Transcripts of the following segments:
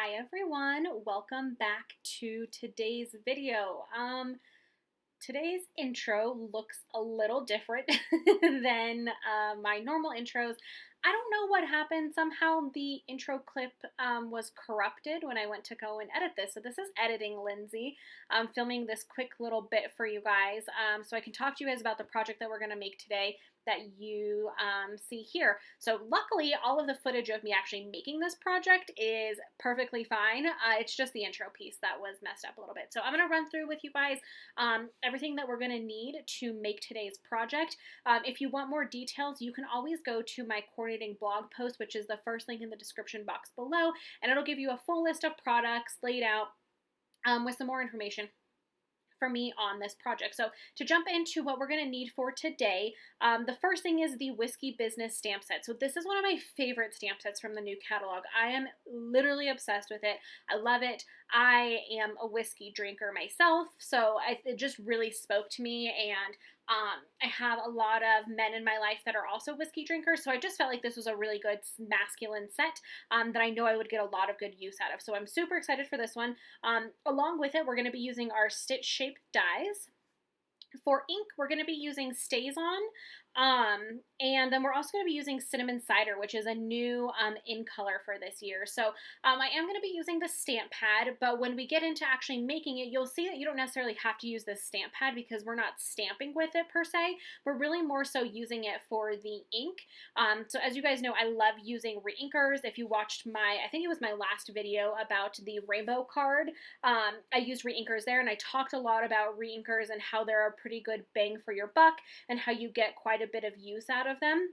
Hi everyone, welcome back to today's video. Today's intro looks a little different than my normal intros. I don't know what happened. Somehow the intro clip was corrupted when I went to go and edit this. So this is editing Lindsay. I'm filming this quick little bit for you guys so I can talk to you guys about the project that we're going to make today that you see here. So luckily, all of the footage of me actually making this project is perfectly fine. It's just the intro piece that was messed up a little bit. So I'm going to run through with you guys everything that we're going to need to make today's project. If you want more details, you can always go to my coordinating blog post, which is the first link in the description box below, and it'll give you a full list of products laid out with some more information for me on this project. So to jump into what we're going to need for today, the first thing is the Whiskey Business stamp set. So this is one of my favorite stamp sets from the new catalog. I am literally obsessed with it. I love it. I am a whiskey drinker myself, so it just really spoke to me, and I have a lot of men in my life that are also whiskey drinkers, so I just felt like this was a really good masculine set that I know I would get a lot of good use out of. So I'm super excited for this one. Along with it, we're going to be using our stitch-shaped dies. For ink, we're going to be using StazOn, and then we're also going to be using Cinnamon Cider, which is a new in color for this year. So I am going to be using the stamp pad, but when we get into actually making it, you'll see that you don't necessarily have to use this stamp pad because we're not stamping with it per se. We're really more so using it for the ink. So as you guys know, I love using reinkers. If you watched I think it was my last video about the rainbow card, I used reinkers there, and I talked a lot about reinkers and how they're a pretty good bang for your buck and how you get quite a bit of use out of them,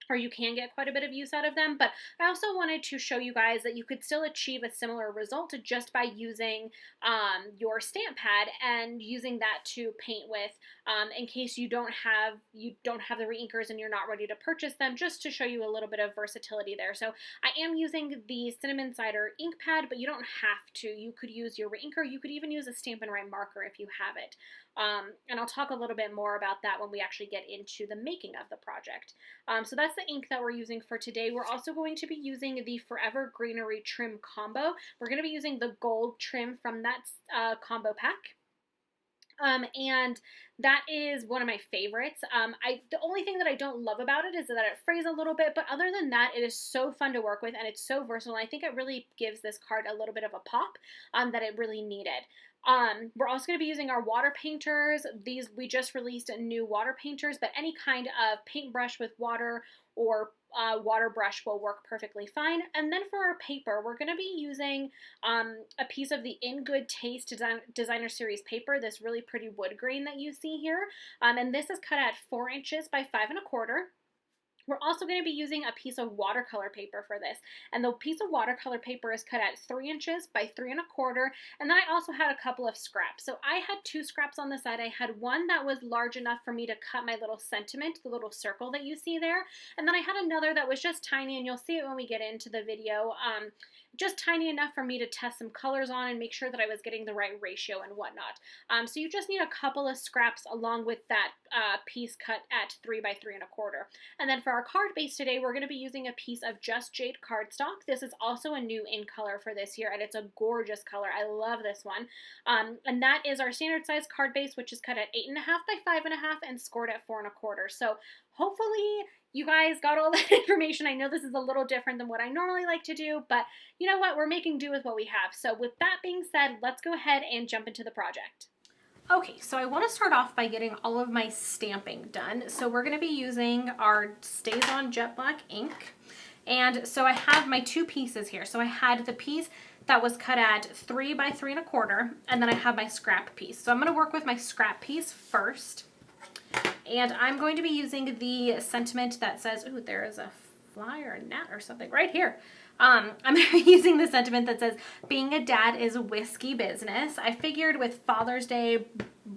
or you can get quite a bit of use out of them. But I also wanted to show you guys that you could still achieve a similar result just by using your stamp pad and using that to paint with in case you don't have the reinkers and you're not ready to purchase them, just to show you a little bit of versatility there. So I am using the Cinnamon Cider ink pad, but you don't have to. You could use your reinker. You could even use a Stampin' Rhyme marker if you have it. And I'll talk a little bit more about that when we actually get into the making of the project. So that's the ink that we're using for today. We're also going to be using the Forever Greenery trim combo. We're going to be using the gold trim from that combo pack. And that is one of my favorites. The only thing that I don't love about it is that it frays a little bit, but other than that, it is so fun to work with, and it's so versatile. I think it really gives this card a little bit of a pop that it really needed. We're also going to be using our water painters. We just released new water painters, but any kind of paintbrush with water or water brush will work perfectly fine. And then for our paper, we're going to be using a piece of the In Good Taste Designer Series paper, this really pretty wood grain that you see here. And this is cut at 4 inches by 5 1/4. We're also going to be using a piece of watercolor paper for this, and the piece of watercolor paper is cut at 3 inches by 3 1/4, and then I also had a couple of scraps. So I had 2 scraps on the side. I had one that was large enough for me to cut my little sentiment, the little circle that you see there, and then I had another that was just tiny, and you'll see it when we get into the video, just tiny enough for me to test some colors on and make sure that I was getting the right ratio and whatnot. So you just need a couple of scraps along with that piece cut at 3 by 3 1/4. And then for our card base today, we're going to be using a piece of Just Jade cardstock. This is also a new in color for this year, and it's a gorgeous color. I love this one. And that is our standard size card base, which is cut at 8 1/2 by 5 1/2 and scored at 4 1/4. So hopefully you guys got all that information. I know this is a little different than what I normally like to do, but you know what? We're making do with what we have. So with that being said, let's go ahead and jump into the project. Okay, so I want to start off by getting all of my stamping done. So we're going to be using our StazOn Jet Black ink. And so I have my 2 pieces here. So I had the piece that was cut at 3 by 3 1/4, and then I have my scrap piece. So I'm going to work with my scrap piece first. And I'm going to be using the sentiment that says, ooh, there is a fly or a gnat or something right here. I'm going to be using the sentiment that says, being a dad is a whiskey business. I figured with Father's Day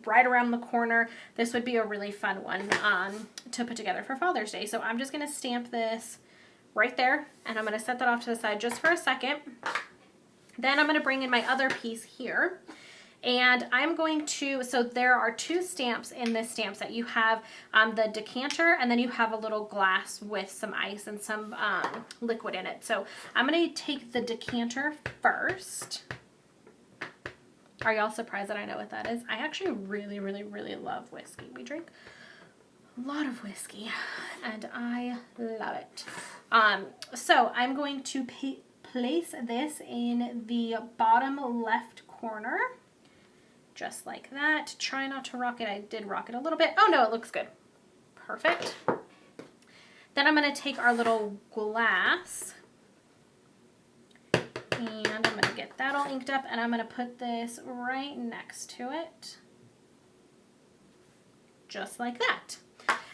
right around the corner, this would be a really fun one to put together for Father's Day. So I'm just going to stamp this right there, and I'm going to set that off to the side just for a second. Then I'm going to bring in my other piece here. And I'm going to, so there are two stamps in this stamp set. You have the decanter, and then you have a little glass with some ice and some liquid in it. So I'm going to take the decanter first. Are y'all surprised that I know what that is? I actually really, really, really love whiskey. We drink a lot of whiskey, and I love it. So I'm going to place this in the bottom left corner, just like that. Try not to rock it. I did rock it a little bit. Oh no, it looks good. Perfect. Then I'm going to take our little glass, and I'm going to get that all inked up, and I'm going to put this right next to it, just like that.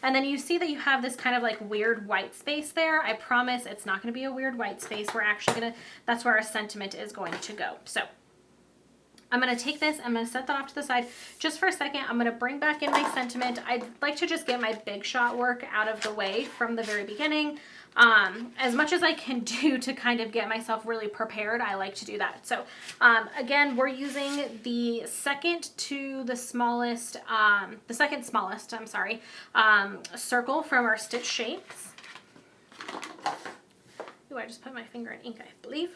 And then you see that you have this kind of like weird white space there. I promise it's not going to be a weird white space. We're actually going to, that's where our sentiment is going to go. So I'm going to take this, I'm going to set that off to the side just for a second. I'm going to bring back in my sentiment. I'd like to just get my big shot work out of the way from the very beginning. As much as I can do to kind of get myself really prepared, I like to do that. So again, we're using the second smallest, circle from our stitch shapes. Ooh, I just put my finger in ink, I believe.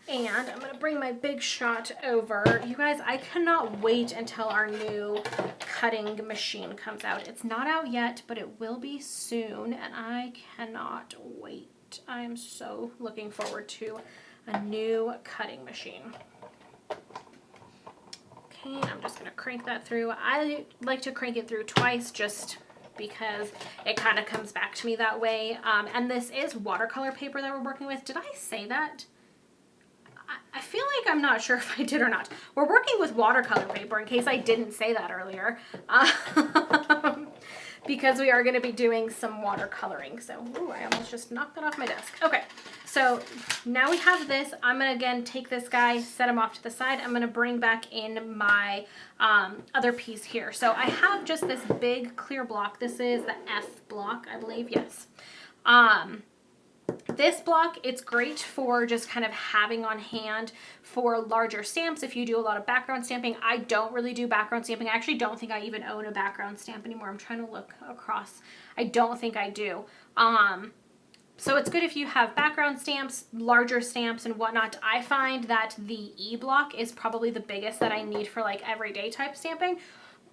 And I'm going to bring my big shot over. You guys, I cannot wait until our new cutting machine comes out. It's not out yet, but it will be soon, and I cannot wait. I am so looking forward to a new cutting machine. Okay, I'm just going to crank that through. I like to crank it through twice just because it kind of comes back to me that way. And this is watercolor paper that we're working with. Did I say that? I feel like I'm not sure if I did or not. We're working with watercolor paper, in case I didn't say that earlier, because we are going to be doing some watercoloring. So, ooh, I almost just knocked that off my desk. Okay, so now we have this. I'm going to, again, take this guy, set him off to the side. I'm going to bring back in my other piece here. So I have just this big clear block. This is the F block, I believe, yes. This block, it's great for just kind of having on hand for larger stamps if you do a lot of background stamping. I don't really do background stamping. I actually don't think I even own a background stamp anymore. I'm trying to look across. I don't think I do. So it's good if you have background stamps, larger stamps, and whatnot. I find that the E block is probably the biggest that I need for like everyday type stamping.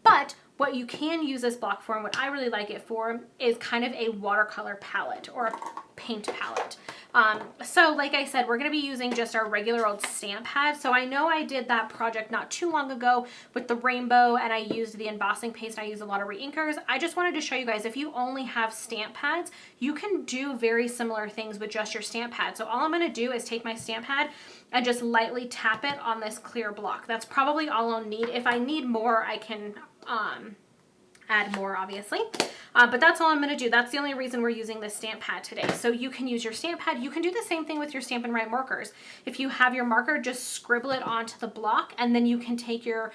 But what you can use this block for, and what I really like it for, is kind of a watercolor palette or a paint palette. So like I said, we're going to be using just our regular old stamp pad. So I know I did that project not too long ago with the rainbow, and I used the embossing paste. I used a lot of reinkers. I just wanted to show you guys, if you only have stamp pads, you can do very similar things with just your stamp pad. So all I'm going to do is take my stamp pad and just lightly tap it on this clear block. That's probably all I'll need. If I need more, I can add more, obviously. But that's all I'm going to do. That's the only reason we're using this stamp pad today. So you can use your stamp pad. You can do the same thing with your Stampin' Write markers. If you have your marker, just scribble it onto the block, and then you can take your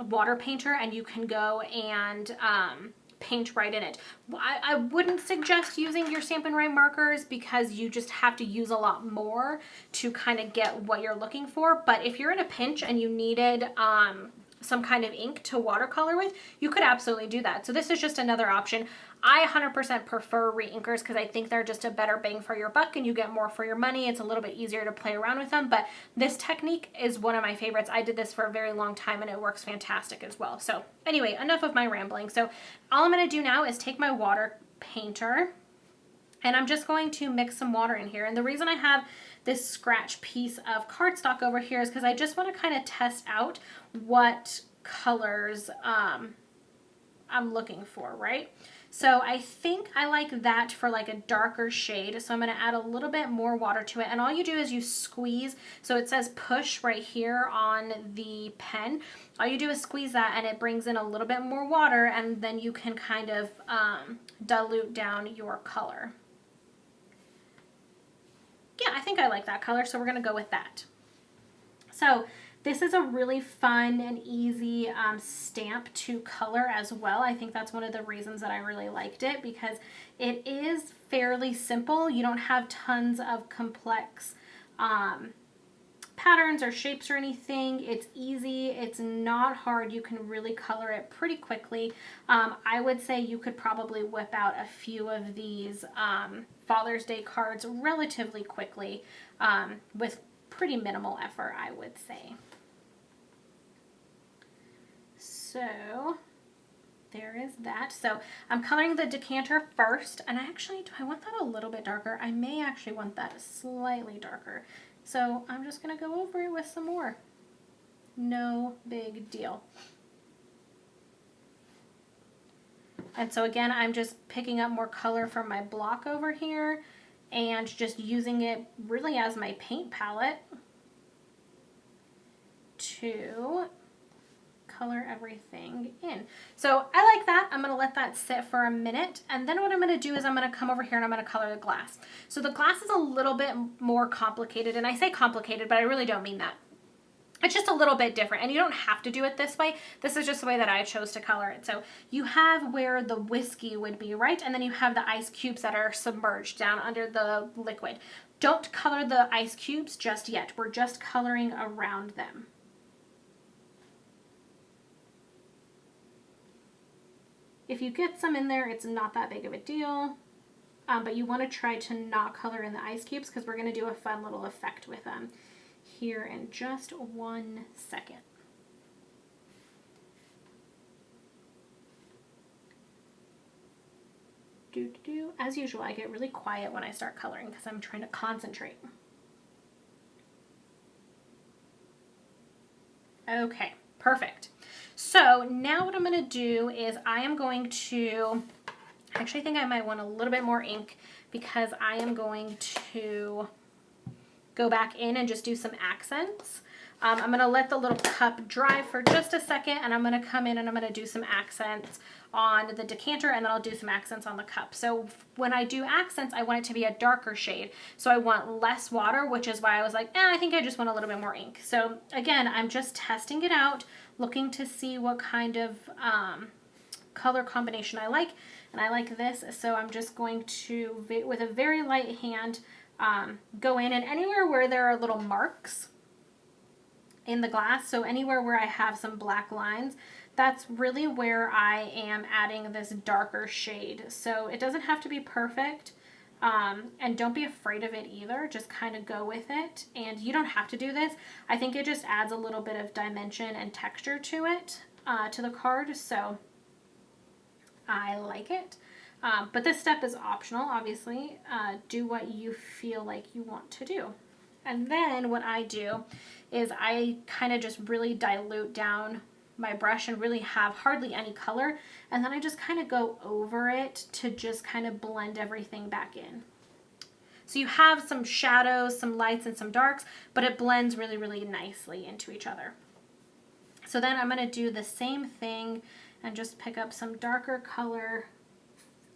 water painter and you can go and paint right in it. I wouldn't suggest using your Stampin' Write markers because you just have to use a lot more to kind of get what you're looking for. But if you're in a pinch and you needed some kind of ink to watercolor with, you could absolutely do that. So this is just another option. I 100% prefer reinkers because I think they're just a better bang for your buck and you get more for your money. It's a little bit easier to play around with them, but this technique is one of my favorites. I did this for a very long time and it works fantastic as well. So anyway, enough of my rambling. So all I'm going to do now is take my water painter and I'm just going to mix some water in here. And the reason I have this scratch piece of cardstock over here is because I just want to kind of test out what colors I'm looking for, right? So I think I like that for like a darker shade. So I'm going to add a little bit more water to it. And all you do is you squeeze. So it says push right here on the pen. All you do is squeeze that and it brings in a little bit more water, and then you can kind of dilute down your color. Yeah, I think I like that color, so we're going to go with that. So this is a really fun and easy stamp to color as well. I think that's one of the reasons that I really liked it, because it is fairly simple. You don't have tons of complex patterns or shapes or anything. It's easy. It's not hard. You can really color it pretty quickly. I would say you could probably whip out a few of these Father's Day cards relatively quickly with pretty minimal effort, I would say. So there is that. So I'm coloring the decanter first, and do I want that a little bit darker? I may actually want that slightly darker. So I'm just going to go over it with some more. No big deal. And so again, I'm just picking up more color from my block over here and just using it really as my paint palette to color everything in. So I like that. I'm going to let that sit for a minute, and then what I'm going to do is I'm going to come over here and I'm going to color the glass. So the glass is a little bit more complicated, and I say complicated, but I really don't mean that. It's just a little bit different, and you don't have to do it this way. This is just the way that I chose to color it. So you have where the whiskey would be, right? And then you have the ice cubes that are submerged down under the liquid. Don't color the ice cubes just yet. We're just coloring around them. If you get some in there, it's not that big of a deal, but you want to try to not color in the ice cubes because we're going to do a fun little effect with them here in just 1 second. As usual, I get really quiet when I start coloring because I'm trying to concentrate. Okay, perfect. So now what I'm going to do is I am going to, actually I think I might want a little bit more ink because I am going to go back in and just do some accents. I'm going to let the little cup dry for just a second, and I'm going to come in and I'm going to do some accents on the decanter, and then I'll do some accents on the cup. So when I do accents, I want it to be a darker shade. So I want less water, which is why I was like, I think I just want a little bit more ink. So again, I'm just testing it out, looking to see what kind of color combination I like, and I like this. So I'm just going to, with a very light hand, go in, and anywhere where there are little marks in the glass, so anywhere where I have some black lines, that's really where I am adding this darker shade. So it doesn't have to be perfect, and don't be afraid of it either. Just kind of go with it, and you don't have to do this. I think it just adds a little bit of dimension and texture to it, to the card, so I like it. But this step is optional, obviously. Do what you feel like you want to do. And then what I do is I kind of just really dilute down my brush and really have hardly any color. And then I just kind of go over it to just kind of blend everything back in. So you have some shadows, some lights, and some darks, but it blends really, really nicely into each other. So then I'm going to do the same thing and just pick up some darker color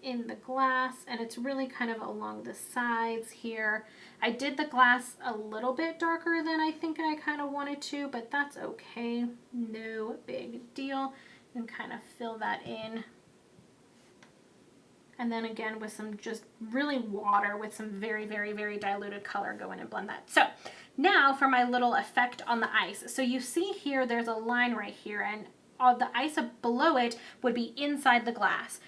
in the glass, and it's really kind of along the sides here. I did the glass a little bit darker than I think I kind of wanted to, but that's okay. No big deal. And kind of fill that in. And then again with some just really water with some very, very, very diluted color, go in and blend that. So now for my little effect on the ice. So you see here there's a line right here, and all the ice below it would be inside the glass.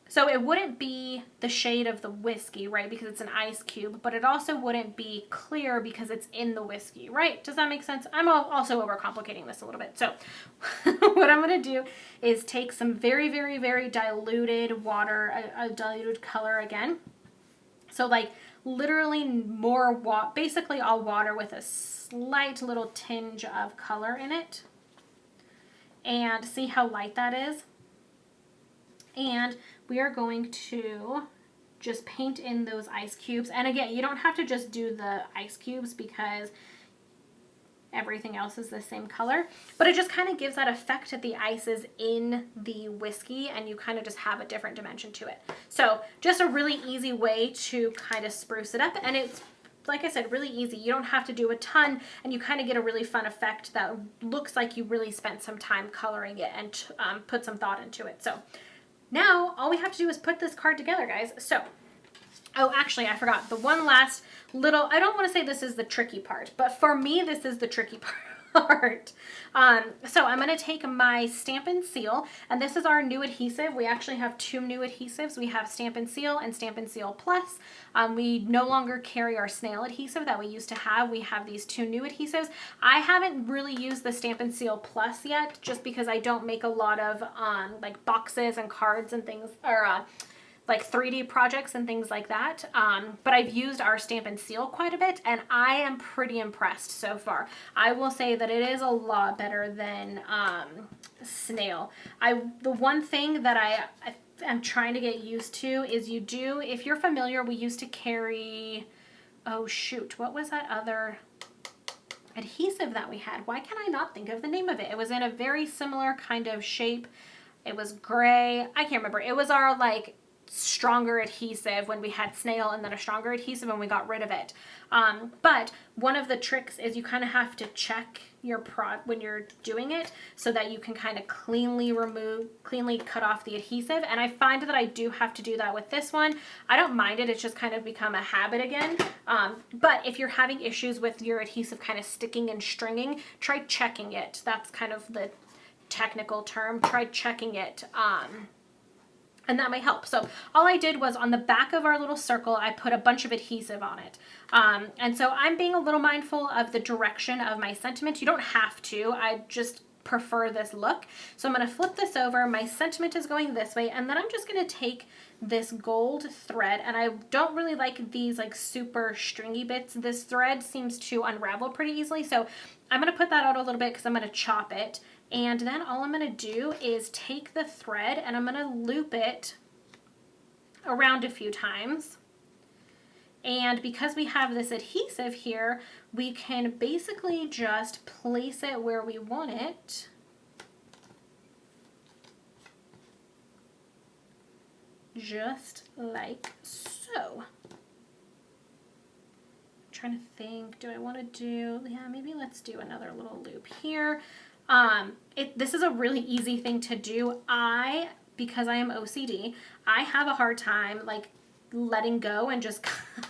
So it wouldn't be the shade of the whiskey, right, because it's an ice cube, but it also wouldn't be clear because it's in the whiskey, right? Does that make sense? I'm also overcomplicating this a little bit. So what I'm going to do is take some very, very, very diluted water, a diluted color again. So like literally more basically all water with a slight little tinge of color in it. And see how light that is? And we are going to just paint in those ice cubes. And again, you don't have to just do the ice cubes because everything else is the same color, but it just kind of gives that effect that the ice is in the whiskey and you kind of just have a different dimension to it. So just a really easy way to kind of spruce it up, and it's, like I said, really easy. You don't have to do a ton, and you kind of get a really fun effect that looks like you really spent some time coloring it and put some thought into it. So now all we have to do is put this card together, guys. So Oh, actually, I forgot. The one last little, I don't want to say this is the tricky part, but for me, this is the tricky part. So I'm going to take my Stampin' Seal, and this is our new adhesive. We actually have two new adhesives. We have Stampin' Seal and Stampin' Seal Plus. We no longer carry our snail adhesive that we used to have. We have these two new adhesives. I haven't really used the Stampin' Seal Plus yet, just because I don't make a lot of like boxes and cards and things, or like 3D projects and things like that. But I've used our Stampin' Seal quite a bit, and I am pretty impressed so far. I will say that it is a lot better than snail. The one thing that I'm trying to get used to is if you're familiar, we used to carry, oh shoot, what was that other adhesive that we had? Why can I not think of the name of it? It was in a very similar kind of shape. It was gray. I can't remember. It was our like stronger adhesive when we had snail, and then a stronger adhesive when we got rid of it. But one of the tricks is you kind of have to check your when you're doing it, so that you can kind of cleanly cut off the adhesive. And I find that I do have to do that with this one. I don't mind it. It's just kind of become a habit again. But if you're having issues with your adhesive kind of sticking and stringing, try checking it. That's kind of the technical term. Try checking it. And that might help. So all I did was on the back of our little circle, I put a bunch of adhesive on it. And so I'm being a little mindful of the direction of my sentiment. You don't have to. I just prefer this look. So I'm going to flip this over. My sentiment is going this way. And then I'm just going to take this gold thread. And I don't really like these like super stringy bits. This thread seems to unravel pretty easily. So I'm going to put that out a little bit because I'm going to chop it. And then all I'm going to do is take the thread and I'm going to loop it around a few times. And because we have this adhesive here, we can basically just place it where we want it. Just like so. I'm trying to think, do I want to do, yeah, maybe let's do another little loop here. This is a really easy thing to do. Because I am OCD, I have a hard time like letting go and just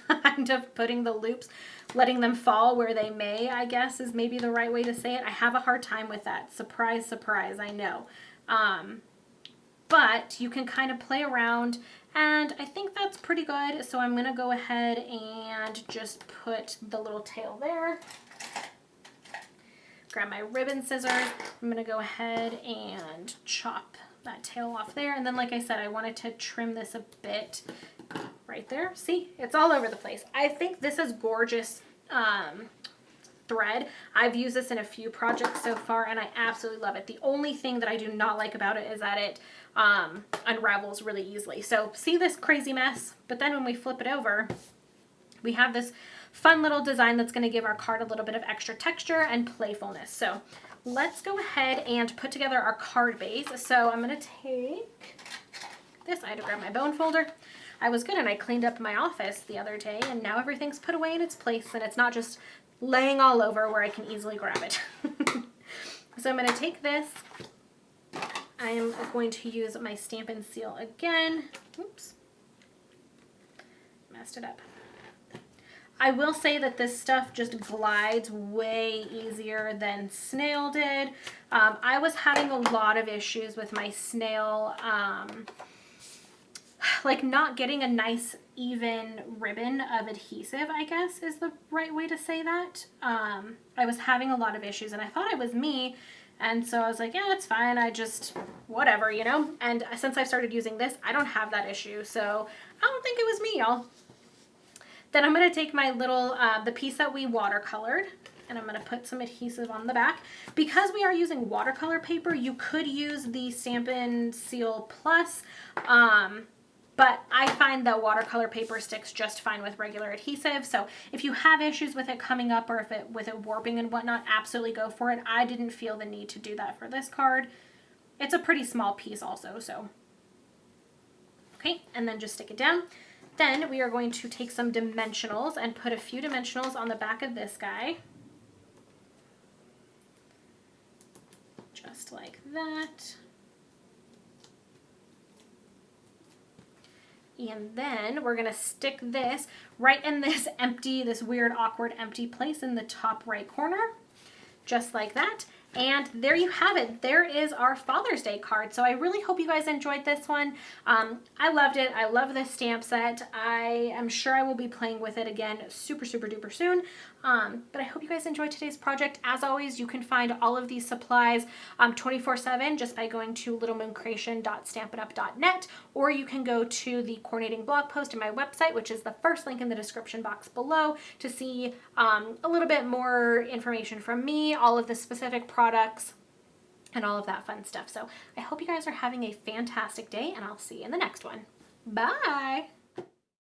kind of putting the loops, letting them fall where they may, I guess is maybe the right way to say it. I have a hard time with that. Surprise, surprise, I know. But you can kind of play around, and I think that's pretty good. So I'm going to go ahead and just put the little tail there. Grab my ribbon scissors. I'm going to go ahead and chop that tail off there. And then, like I said, I wanted to trim this a bit right there. See, it's all over the place. I think this is gorgeous thread. I've used this in a few projects so far, and I absolutely love it. The only thing that I do not like about it is that it unravels really easily. So see this crazy mess? But then when we flip it over, we have this fun little design that's going to give our card a little bit of extra texture and playfulness. So let's go ahead and put together our card base. So I'm going to take this. I had to grab my bone folder. I was good, and I cleaned up my office the other day, and now everything's put away in its place, and it's not just laying all over where I can easily grab it. So I'm going to take this. I am going to use my Stampin' Seal again. Oops. Messed it up. I will say that this stuff just glides way easier than snail did. I was having a lot of issues with my snail, like not getting a nice even ribbon of adhesive, I guess is the right way to say that. I was having a lot of issues, and I thought it was me. And so I was like, yeah, it's fine. I just, whatever, you know? And since I've started using this, I don't have that issue. So I don't think it was me, y'all. Then I'm going to take my little, the piece that we watercolored, and I'm going to put some adhesive on the back. Because we are using watercolor paper, you could use the Stampin' Seal Plus, but I find that watercolor paper sticks just fine with regular adhesive. So if you have issues with it coming up, or with it warping and whatnot, absolutely go for it. I didn't feel the need to do that for this card. It's a pretty small piece also, so. Okay, and then just stick it down. Then we are going to take some dimensionals and put a few dimensionals on the back of this guy. Just like that. And then we're gonna stick this right in this empty, this weird, awkward, empty place in the top right corner, just like that. And there you have it. There is our Father's Day card. So I really hope you guys enjoyed this one. I loved it. I love this stamp set. I am sure I will be playing with it again super, super duper soon. But I hope you guys enjoyed today's project. As always, you can find all of these supplies 24/7 just by going to littlemooncreation.stampinup.net, or you can go to the coordinating blog post on my website, which is the first link in the description box below, to see a little bit more information from me, all of the specific products, and all of that fun stuff. So I hope you guys are having a fantastic day, and I'll see you in the next one. Bye!